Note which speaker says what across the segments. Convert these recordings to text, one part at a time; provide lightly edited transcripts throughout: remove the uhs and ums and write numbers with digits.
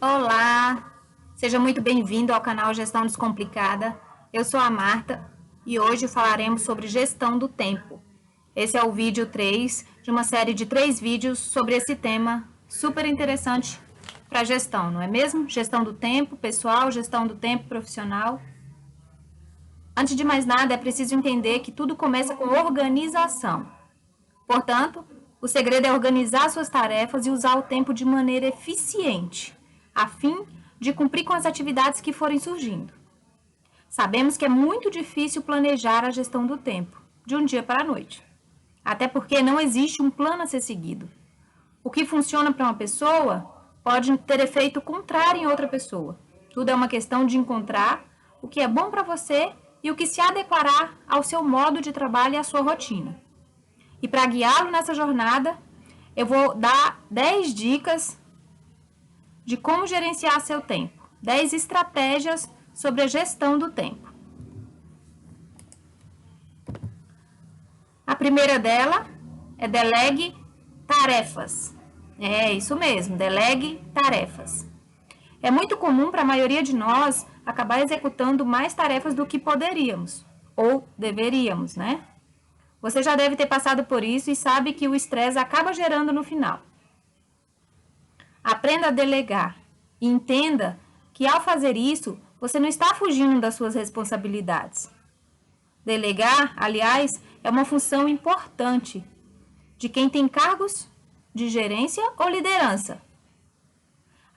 Speaker 1: Olá, seja muito bem-vindo ao canal Gestão Descomplicada. Eu sou a Marta e hoje falaremos sobre gestão do tempo. Esse é o vídeo 3 de uma série de 3 vídeos sobre esse tema super interessante para gestão, não é mesmo? Gestão do tempo pessoal, gestão do tempo profissional. Antes de mais nada, é preciso entender que tudo começa com organização. Portanto, o segredo é organizar suas tarefas e usar o tempo de maneira eficiente, a fim de cumprir com as atividades que forem surgindo. Sabemos que é muito difícil planejar a gestão do tempo, de um dia para a noite. Até porque não existe um plano a ser seguido. O que funciona para uma pessoa pode ter efeito contrário em outra pessoa. Tudo é uma questão de encontrar o que é bom para você e o que se adequará ao seu modo de trabalho e à sua rotina. E para guiá-lo nessa jornada, eu vou dar 10 dicas de como gerenciar seu tempo. 10 estratégias sobre a gestão do tempo. A primeira dela é delegue tarefas. É isso mesmo, delegue tarefas. É muito comum para a maioria de nós acabar executando mais tarefas do que poderíamos ou deveríamos, né? Você já deve ter passado por isso e sabe que o estresse acaba gerando no final. Aprenda a delegar e entenda que ao fazer isso, você não está fugindo das suas responsabilidades. Delegar, aliás, é uma função importante de quem tem cargos de gerência ou liderança.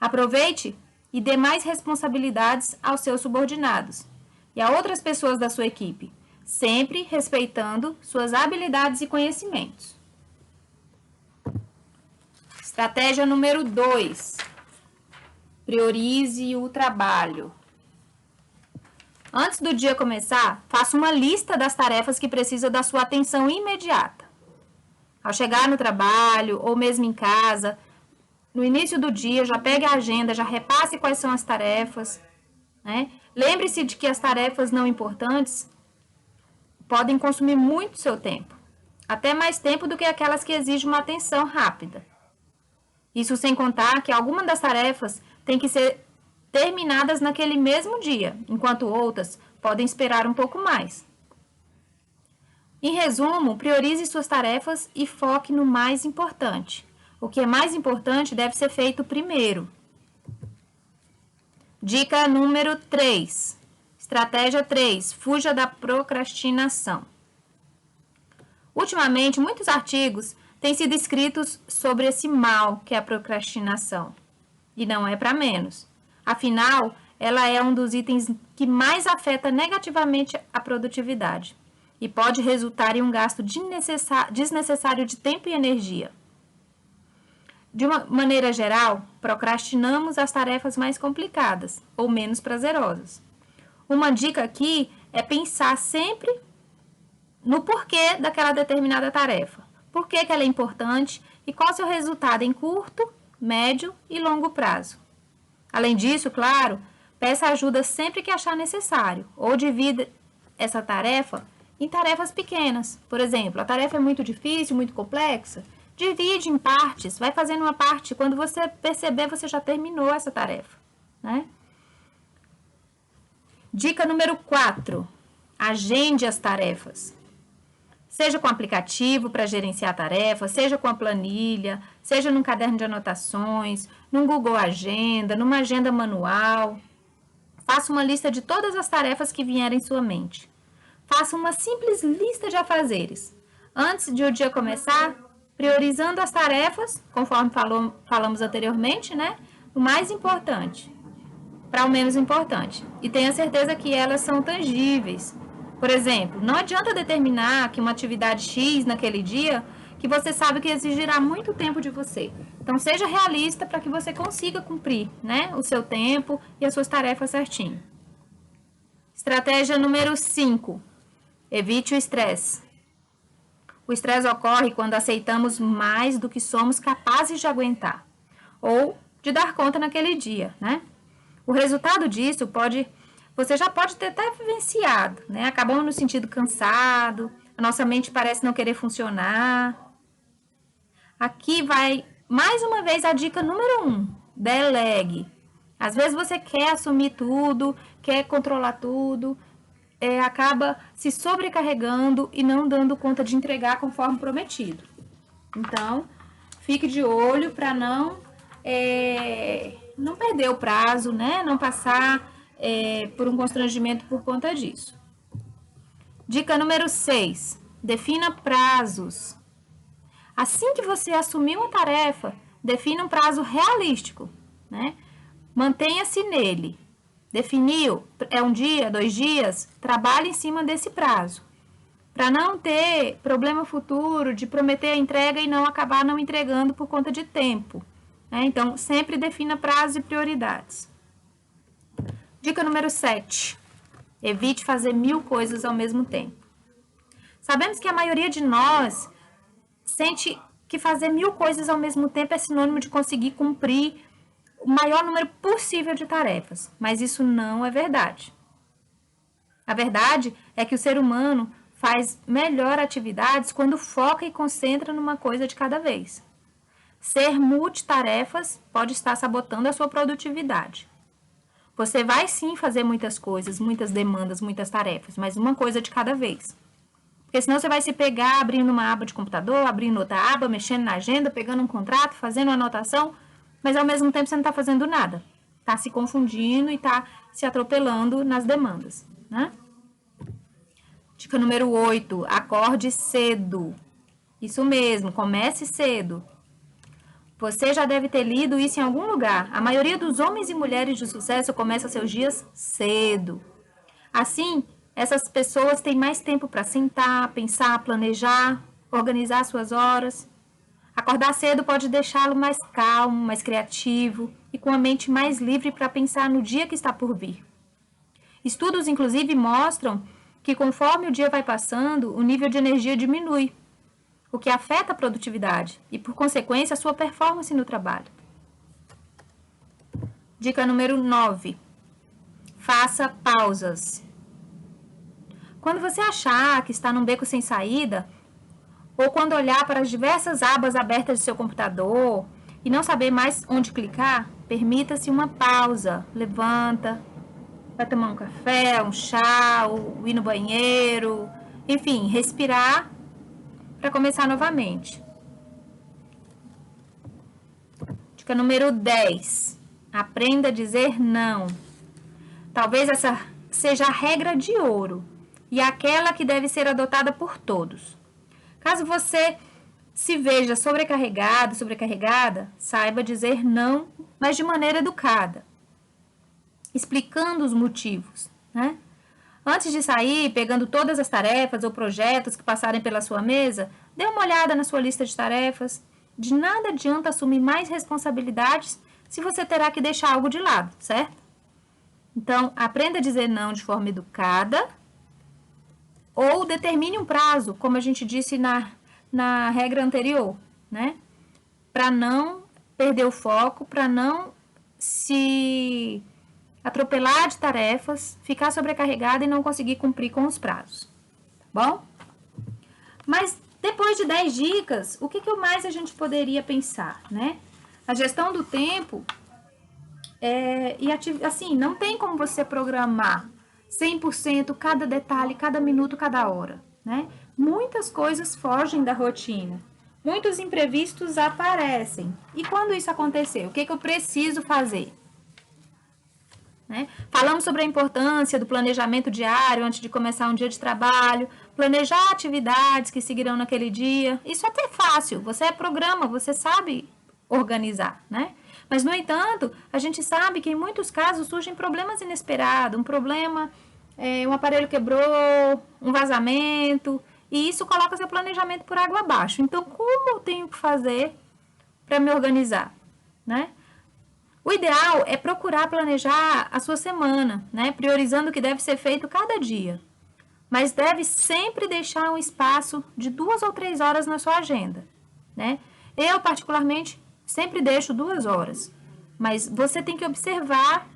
Speaker 1: Aproveite e dê mais responsabilidades aos seus subordinados e a outras pessoas da sua equipe, sempre respeitando suas habilidades e conhecimentos. Estratégia número 2. Priorize o trabalho. Antes do dia começar, faça uma lista das tarefas que precisam da sua atenção imediata. Ao chegar no trabalho ou mesmo em casa, no início do dia, já pegue a agenda, já repasse quais são as tarefas, né? Lembre-se de que as tarefas não importantes podem consumir muito seu tempo, até mais tempo do que aquelas que exigem uma atenção rápida. Isso sem contar que algumas das tarefas têm que ser terminadas naquele mesmo dia, enquanto outras podem esperar um pouco mais. Em resumo, priorize suas tarefas e foque no mais importante. O que é mais importante deve ser feito primeiro. Dica número 3. Estratégia 3. Fuja da procrastinação. Ultimamente, muitos artigos têm sido escritos sobre esse mal que é a procrastinação. E não é para menos. Afinal, ela é um dos itens que mais afeta negativamente a produtividade e pode resultar em um gasto desnecessário de tempo e energia. De uma maneira geral, procrastinamos as tarefas mais complicadas ou menos prazerosas. Uma dica aqui é pensar sempre no porquê daquela determinada tarefa. Por que ela é importante e qual é o seu resultado em curto, médio e longo prazo. Além disso, claro, peça ajuda sempre que achar necessário ou divida essa tarefa em tarefas pequenas. Por exemplo, a tarefa é muito difícil, muito complexa, divide em partes, vai fazendo uma parte, quando você perceber, você já terminou essa tarefa, né? Dica número 4. Agende as tarefas. Seja com aplicativo para gerenciar tarefas, seja com a planilha, seja num caderno de anotações, num Google Agenda, numa agenda manual. Faça uma lista de todas as tarefas que vierem em sua mente. Faça uma simples lista de afazeres. Antes de o dia começar, priorizando as tarefas, conforme falamos anteriormente, né? O mais importante para o menos importante. E tenha certeza que elas são tangíveis. Por exemplo, não adianta determinar que uma atividade X naquele dia que você sabe que exigirá muito tempo de você. Então, seja realista para que você consiga cumprir, né, o seu tempo e as suas tarefas certinho. Estratégia número 5. Evite o estresse. O estresse ocorre quando aceitamos mais do que somos capazes de aguentar ou de dar conta naquele dia, né? O resultado disso você já pode ter até vivenciado, né? Acabamos nos sentindo cansado, a nossa mente parece não querer funcionar. Aqui vai mais uma vez a dica número 1, delegue. Às vezes você quer assumir tudo, quer controlar tudo, acaba se sobrecarregando e não dando conta de entregar conforme prometido. Então, fique de olho para não perder o prazo, né? Não passar por um constrangimento por conta disso. Dica número 6. Defina prazos. Assim que você assumir uma tarefa, defina um prazo realístico, né? Mantenha-se nele. Definiu, é um dia, 2 dias, trabalhe em cima desse prazo. Para não ter problema futuro de prometer a entrega e não acabar não entregando por conta de tempo. Né? Então, sempre defina prazos e prioridades. Dica número 7. Evite fazer 1000 coisas ao mesmo tempo. Sabemos que a maioria de nós sente que fazer 1000 coisas ao mesmo tempo é sinônimo de conseguir cumprir o maior número possível de tarefas, mas isso não é verdade. A verdade é que o ser humano faz melhor atividades quando foca e concentra numa coisa de cada vez. Ser multitarefas pode estar sabotando a sua produtividade. Você vai sim fazer muitas coisas, muitas demandas, muitas tarefas, mas uma coisa de cada vez. Porque senão você vai se pegar abrindo uma aba de computador, abrindo outra aba, mexendo na agenda, pegando um contrato, fazendo uma anotação, mas ao mesmo tempo você não está fazendo nada. Está se confundindo e está se atropelando nas demandas, né? Dica número 8, acorde cedo. Isso mesmo, comece cedo. Você já deve ter lido isso em algum lugar. A maioria dos homens e mulheres de sucesso começa seus dias cedo. Assim, essas pessoas têm mais tempo para sentar, pensar, planejar, organizar suas horas. Acordar cedo pode deixá-lo mais calmo, mais criativo e com a mente mais livre para pensar no dia que está por vir. Estudos, inclusive, mostram que conforme o dia vai passando, o nível de energia diminui, o que afeta a produtividade e, por consequência, a sua performance no trabalho. Dica número 9. Faça pausas. Quando você achar que está num beco sem saída, ou quando olhar para as diversas abas abertas de seu computador e não saber mais onde clicar, permita-se uma pausa. Levanta, vai tomar um café, um chá, ou ir no banheiro, enfim, respirar para começar novamente. Dica número 10. Aprenda a dizer não. Talvez essa seja a regra de ouro e aquela que deve ser adotada por todos. Caso você se veja sobrecarregado, sobrecarregada, saiba dizer não, mas de maneira educada, explicando os motivos, né? Antes de sair, pegando todas as tarefas ou projetos que passarem pela sua mesa, dê uma olhada na sua lista de tarefas. De nada adianta assumir mais responsabilidades se você terá que deixar algo de lado, certo? Então, aprenda a dizer não de forma educada ou determine um prazo, como a gente disse na regra anterior, né? Para não perder o foco, para não se atropelar de tarefas, ficar sobrecarregada e não conseguir cumprir com os prazos, tá bom? Mas depois de 10 dicas, o que mais a gente poderia pensar, né? A gestão do tempo, assim, não tem como você programar 100% cada detalhe, cada minuto, cada hora, né? Muitas coisas fogem da rotina, muitos imprevistos aparecem. E quando isso acontecer, o que eu preciso fazer? Né? Falamos sobre a importância do planejamento diário antes de começar um dia de trabalho, planejar atividades que seguirão naquele dia. Isso é até fácil, você programa, você sabe organizar, né? Mas, no entanto, a gente sabe que em muitos casos surgem problemas inesperados, um problema, um aparelho quebrou, um vazamento, e isso coloca seu planejamento por água abaixo. Então, como eu tenho que fazer para me organizar, né? O ideal é procurar planejar a sua semana, né? Priorizando o que deve ser feito cada dia. Mas deve sempre deixar um espaço de 2 ou 3 horas na sua agenda, né? Eu, particularmente, sempre deixo 2 horas. Mas você tem que observar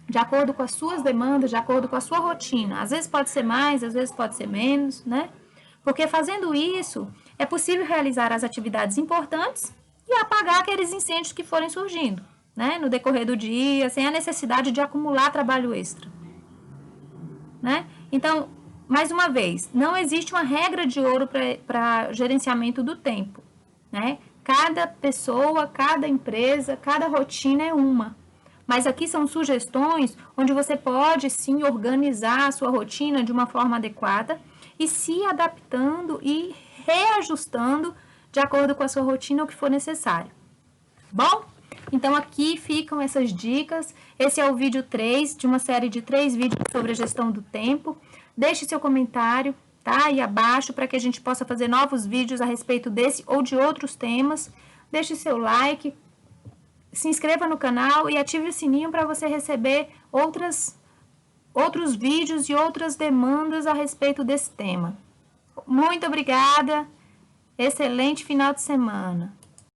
Speaker 1: de acordo com as suas demandas, de acordo com a sua rotina. Às vezes pode ser mais, às vezes pode ser menos, né? Porque fazendo isso, é possível realizar as atividades importantes e apagar aqueles incêndios que forem surgindo. né, no decorrer do dia, sem a necessidade de acumular trabalho extra, né? Então, mais uma vez, não existe uma regra de ouro para gerenciamento do tempo, né? Cada pessoa, cada empresa, cada rotina é uma. Mas aqui são sugestões onde você pode sim organizar a sua rotina de uma forma adequada e se adaptando e reajustando de acordo com a sua rotina o que for necessário. Bom? Então aqui ficam essas dicas. Esse é o vídeo 3 de uma série de 3 vídeos sobre a gestão do tempo. Deixe seu comentário, tá? Aí abaixo para que a gente possa fazer novos vídeos a respeito desse ou de outros temas. Deixe seu like, se inscreva no canal e ative o sininho para você receber outros vídeos e outras demandas a respeito desse tema. Muito obrigada. Excelente final de semana.